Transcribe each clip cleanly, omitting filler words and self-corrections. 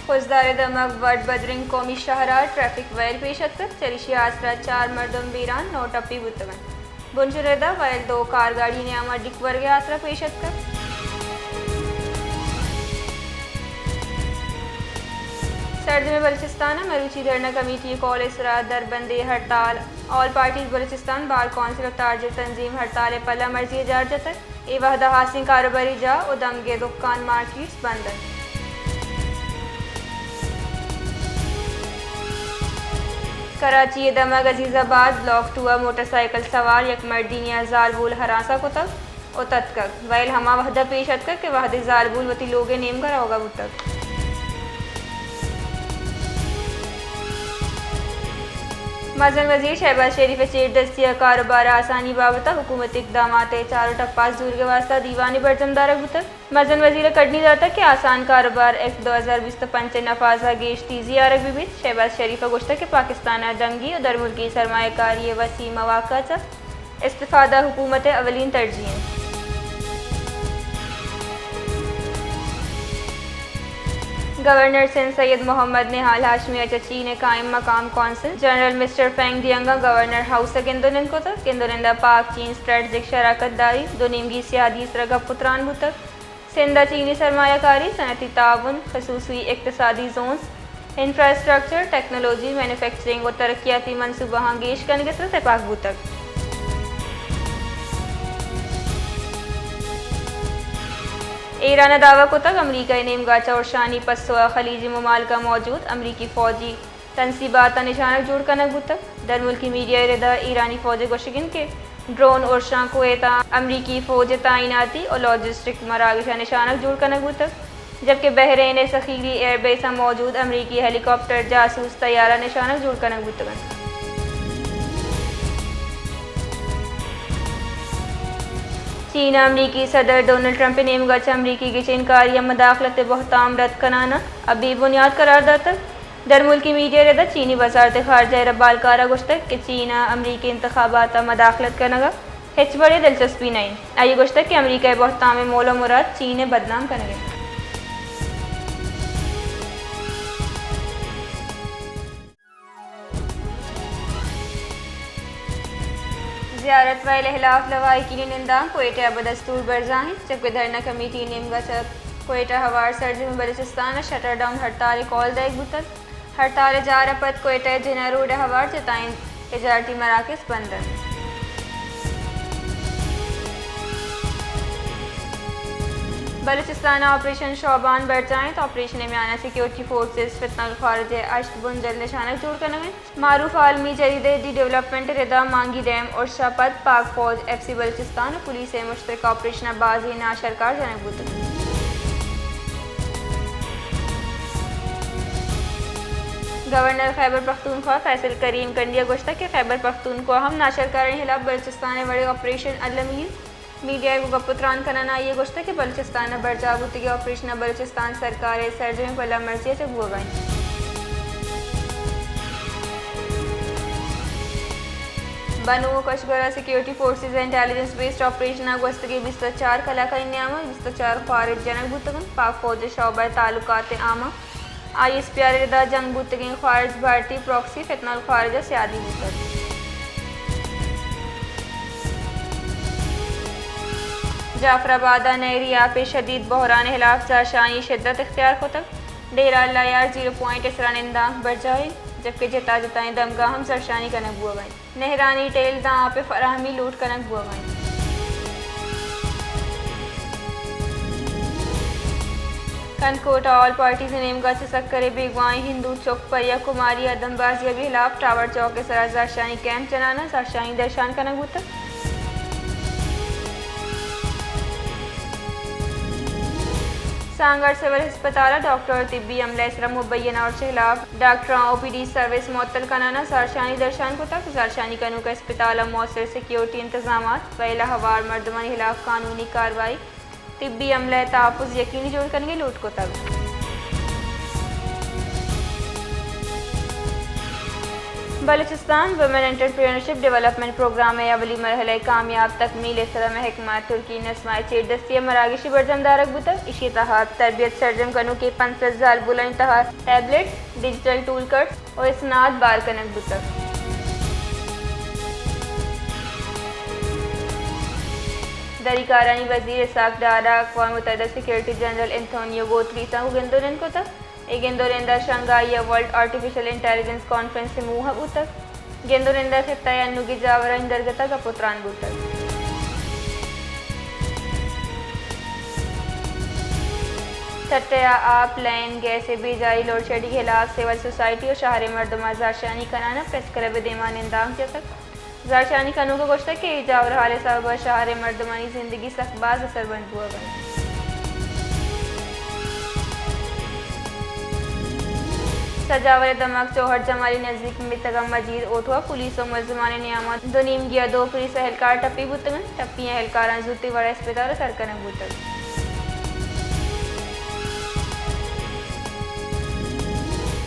खुजदार दमक word बदरिंग कौमी शहरा traffic well पेशत कर चलिशी आसरा 4 मर्दम बीरान 9 टप्पी बुतगन बुंजुरेदा वैल 2 कार गाड़ी ने आमा डिक वर्ग आसरा पेशत कर सर्द में बलूचिस्तान मरूची धरना कमेटी कॉल इसरा दरबंदी हड़ताल all parties Balochistan bar council और तारज तंजीम हड़ताल पल्ला मर्जी जार जतक ए वहदा हासिल कारोबारी जा उदम के दुकान मार्केट्स बंद कराची दमक अजीज़ाबाद ब्लॉक 2 मोटरसाइकिल सवार यक मर्दीनिया जालबूल हरासा को तक और तत्क वैल हमा वहदा पेशत कर के वहद जालबूल वती लोगे नेम करा होगा वो तक मजन वजीर शहबाज शरीफ चेर दस्तिया कारोबार आसानी बाबत हुकूमत इकदाम चारों टप्पास दूर के वास्ता दीवानी बरजमदार बुतक मजन वजीर कड़नी जाता कि आसान कारोबार एक्ट 2025 नफाजा गेश तीजी आरग विभित शहबाज शरीफ गुश्ता के पाकिस्तान दंगी और दरमुल्की सरमाकारी वसी मौका इस्तिफादा हुकूमत अवलीन तरजीह गवर्नर सिंध सैयद मोहम्मद निहाल हाशमी अचची ने कायम मकाम कौंसिल जनरल मिस्टर फेंग दियंगा गवर्नर हाउस किंदोनिन को तक किंदोनिंदा पाक चीन स्ट्रेटजिक शराकत दारी दो निमगी सियादी सरगा पुत्रान बुतक सिंधा चीनी सरमायाकारी सनती ताउन खसूसी इक्तसादी जोन्स इंफ्रास्ट्रक्चर टेक्नोलॉजी मैन्युफैक्चरिंग और तरक्याती मनसूबा गेश करने के पाक बुतक ईरान दावा को तक अमरीका नेमगाचा और शानी पस्वा खलीजी ममालिका मौजूद अमरीकी फ़ौजी तनसीबात निशानक जोड़ कनक बुतक दरमुल्की मीडिया रदा ईरानी फ़ौज गोशगिन के ड्रोन और शांकोएता अमरीकी फ़ौज तैनाती और लॉजिस्टिक मरागिशा निशानक जोड़ कनक बुतक जबकि बहरीन सखीरी एयरबेस मौजूद अमरीकी हेलीकॉप्टर जासूस तैयारा निशानक जोड़ कनक बुतगन चीन अमरीकी सदर डोनाल्ड ट्रंप नेम गच अमरीकी की चीनकारी मदाखलत बहताम रद्द कराना अभी बुनियाद करार दाता दरमुल्की मीडिया रदा चीनी वजारत खारजा रबाल कारा गुश्तक कि चीन अमरीकी इंतखाबात मदाखलत करना हिच बड़े दिलचस्पी नहीं आई गुश्तक कि अमरीका बहताम मोलो मुराद चीन बदनाम करेंगे ज़ियारत वाल हिलाफ लवाहिकी निंदाम कोयटा बदस्तूर बरजाहिं जबकि धरना कमेटी नेमगा कोयटा हवार सर्ज में बलूचिस्तान शटर डाउन हड़ताल कॉल दैक बुतक हड़ताल जारपत कोयटा जिना रोड हवार चताइन तजारती मराकज़ बंद बलूचिस्तान ऑपरेशन शोबान बरजाएँ तो ऑपरेशन में आना सिक्योरिटी फोर्सेस फितनल खारज अश्त बुंजल निशानक जोड़ कर मारूफ आलमी जरीदे दी डेवलपमेंट रिदा मांगी डैम और शपथ पाक फौज FC बलूचिस्तान और पुलिस मुश्तरक ऑपरेशन बाजी नाशरकार जनक बुत गवर्नर खैबर पख्तूनख्वा फैसल करीम कंडिया गोश्ता के खैबर पख्तूनख्वा हम नाशरकार खिलाफ बलूचिस्तान बड़े ऑपरेशन अलमीन मीडिया को गपुत्रान करना ये गोश्ता के बलूचिस्तान बरजाबूती ऑपरेशन बलूचिस्तान सरकार सर्द में पला मर्जी से हुआ गई बनू कशगरा security forces intelligence based operation गोश्त के 24 कलाका इनामा 24 खारिज जनक बुतगन पाक फौज शोबा ताल्लुकात आमा ISPR रदा जंग बुतगिन खारिज भारतीय प्रॉक्सी फितनल खारजा सियादी बुतग जाफराबाद नहरिया पे शदीद बहरान खिलाफ जाशानी शिद्दत इख्तियार को तक डेरा लायार 0 पॉइंट इसरा निंदा बढ़ जाए जबकि जता जताएँ दमगा हम सरशानी कनक बुआ गई नहरानी टेल दाँ पे फराहमी लूट कनक बुआ गई कनकोटा ऑल पार्टीज नेमगा से सक्कर बेगवाई हिंदू चौक परिया कुमारी अदमबाजी के खिलाफ टावर चौक के सरा जाशानी कैंप चलाना सरशानी दर्शान कनक बुआ सांगड़ सिविल अस्पताल डॉक्टर तिब्बी अमला इसरा मुबैना और खिलाफ डॉक्टर OPD सर्विस मअतल कराना सरशानी दर्शान को तक सरशानी कनू का अस्पताल मौसर सिक्योरिटी इंतजाम वैला हवार मर्दमान खिलाफ कानूनी कार्रवाई तिब्बी अमला तहफ़्फ़ुज़ यकीनी जोड़ करेंगे लूट को तक Balochistan women entrepreneurship development programme में अवली मरहले कामयाब तकमील सर महकमा तुर्की नस्माय चेर दस्तिया मरागिशी बरजम दारक बुतक इसी तहत तरबियत सरजम कनु के 50,000 बुलंद तहत टैबलेट डिजिटल टूल कट्स और इसनाद बार कनक बुतक दरीकारानी वजीर इसाक डारा अक़वाम मुत्तहिदा सिक्योरिटी जनरल एंटोनियो गुतेरेस गेंदोरेन को तक गेंदोरेंदा Shanghai world artificial intelligence conference से मुँह बुतक गेंदोरेंदा खिताय अन्नुगी जावरा इंदरगता का पुत्रान बुतक तटया आप लाइन गैस बेजारी लोड शेडिंग खिलाफ सिविल सोसाइटी और शहर मर्दमा जाशानी कराना प्रेस क्लब देमान इंदाम तक जाशानी खनों को गोश्त के जावर हाल साहब शहर मर्दमानी जिंदगी सखबाज असरबंद हुआ बन सजावर दमक चौहट जमाली नजदीक मितगम मजीद ओठवा पुलिस और मुलजमान नियामत दो नीम गया दो पुलिस एहलकार टप्पी बुतगन टप्पी एहलकार जूती वड़ा अस्पताल सरकन बुतग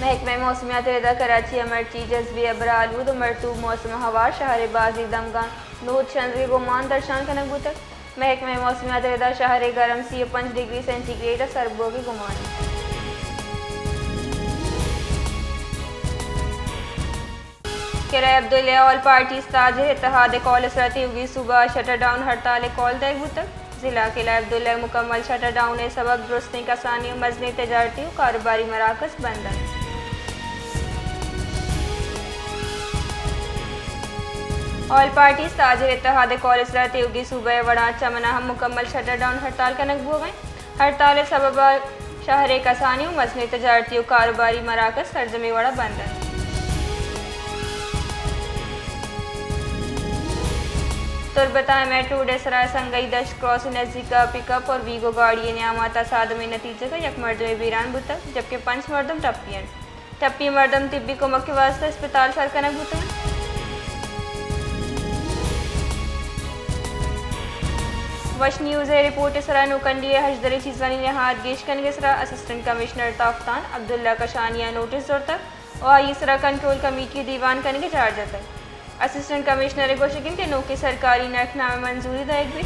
महकमा मौसमियात रदा कराची अमरची जज्बे अबरालूद और मरतूब मौसम हवा शहर बाजी दमगान नूत चंद्री गोमान दर्शान कनक बुतक महकमा मौसमियात रदा शहर गरम 5 डिग्री सेंटीग्रेड सरबो की गुमान किराए अब्दुल्ला ऑल पार्टी ताजर इत्तेहाद कॉलेज रहती होगी सुबह शटर डाउन हड़ताल कॉल तय बुतक जिला किला अब्दुल्ला मुकम्मल शटर डाउन सबब दुरुस्ती कसानी मजनी तजारती और कारोबारी मराकज बंदन ऑल पार्टी ताजर इत्तेहाद कॉलेज रहती होगी सुबह वड़ा चमना हम मुकम्मल शटर डाउन हड़ताल का नकबू गए हड़ताल सबब शहर कसानी और मजनी तजारती और कारोबारी मराकज सरजमी वड़ा बंदन तुरबता मेट्रो डेसरा संगई दश क्रॉस नजदीक पिकअप और वीगो गाड़ी न्यामाता सादमी नतीजे का यक मर्दम बीरान बुतक जबकि 5 मर्दम टप्पियन टप्पी मर्दम तिब्बी को मक्के वास्ते अस्पताल सरकनक बुतक वश न्यूज़ रिपोर्ट सरा नुकंडी हजदरी चीज़ानी ने हाथ गेश कन सरा असिस्टेंट कमिश्नर ताफ्तान अब्दुल्ला कशानिया नोटिस जोर तक और इसरा कंट्रोल कमेटी दीवान करने के चार्ज तक असिस्टेंट कमिश्नर गोशगिन के नौकी सरकारी नरखनामे मंजूरी दायक भी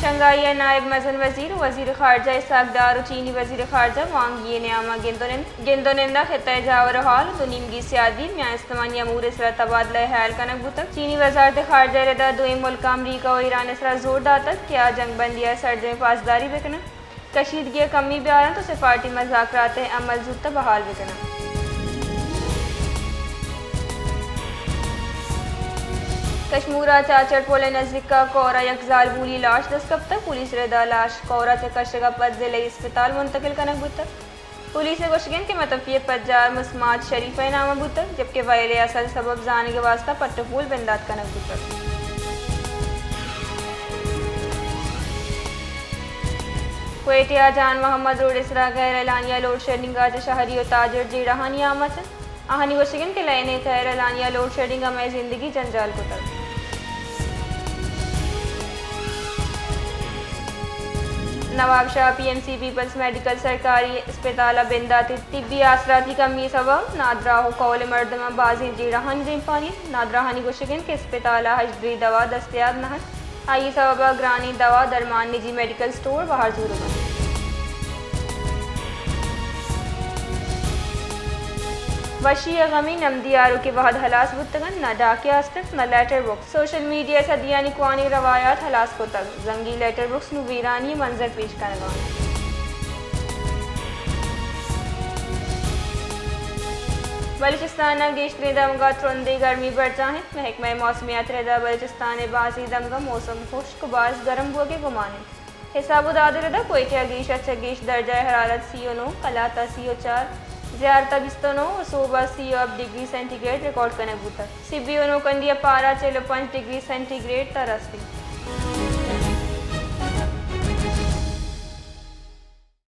शंघाई नायब मजन वजीर वजीर खारजा इसाक डार और चीनी वजीर खारजा वांगी न्यामा गेंदोनेंदा खिताए जावर हाल दुनिमगी सियादी म्या इस्लामानी अमूर इसरा तबादला ख्याल कनक बुतक चीनी वजारत खारजा रदा दो मुल्क अमरीका और ईरान इसरा जोर दातक क्या जंग बंदिया सर्ज में पासदारी बिकना कशीदगी कमी ब्यारन तो सिफारती मज़ाकरात अमल जुत्ता बहाल बिकना कश्मीरा चाचड़ पोले नजदीक का कोरा यकजाल भूली लाश 10 कब तक पुलिस रदा लाश कोरा से कशगा पद जिले अस्पताल मुंतकिल कनक बुतक पुलिस गोशगिन के मतफिय पज्जार मुस्मात शरीफ नामा बुतक जबकि वायले असल सबब जाने के वास्ता पट्टफूल बिंदात कनक बुतक कोयटिया जान मोहम्मद रोड इसरा गैर एलानिया लोड शेडिंग आज शहरी और ताजर जी रहानी आमद आहनी गोशगिन के लाइने गैर एलानिया लोड शेडिंग में जिंदगी जंजाल को तक Nawab Shah PMC peoples medical सरकारी अस्पताल बिंदा तिब्बी आसराती कमी सबब नादरा हो कौल मर्दमा बाजी जी रहानी जिम्पानी नादराहानी गोशगिन के अस्पताल हजरी दवा दस्तियाब नहन आई सबब ग्रानी दवा दरमान निजी मेडिकल स्टोर बाहर जूर वशी गमी नमदियारों के बाद हलास बुतगन न डाके आस्तक न लेटर बुक्स सोशल मीडिया सदिया निकवानी रवायात हलास को तक जंगी लेटर बुक्स नु वीरानी मंजर पेश करना बलूचिस्तान गेश्त दमगा तुरंदे गर्मी बढ़ जाए महकमा मौसमियात रदा बलूचिस्तान बाजी दमगा मौसम खुश्क बास गर्म हुआ के गुमाने हिसाब उदाद रदा कोयटिया गेश अच्छा गेश दर्जा हरारत CO9 कलाता CO4 ज़्यारता बिस्तनो और सोबा CO डिग्री सेंटीग्रेड रिकॉर्ड करने बुता CBO कंदिया पारा चलो 5 डिग्री सेंटीग्रेड तरसती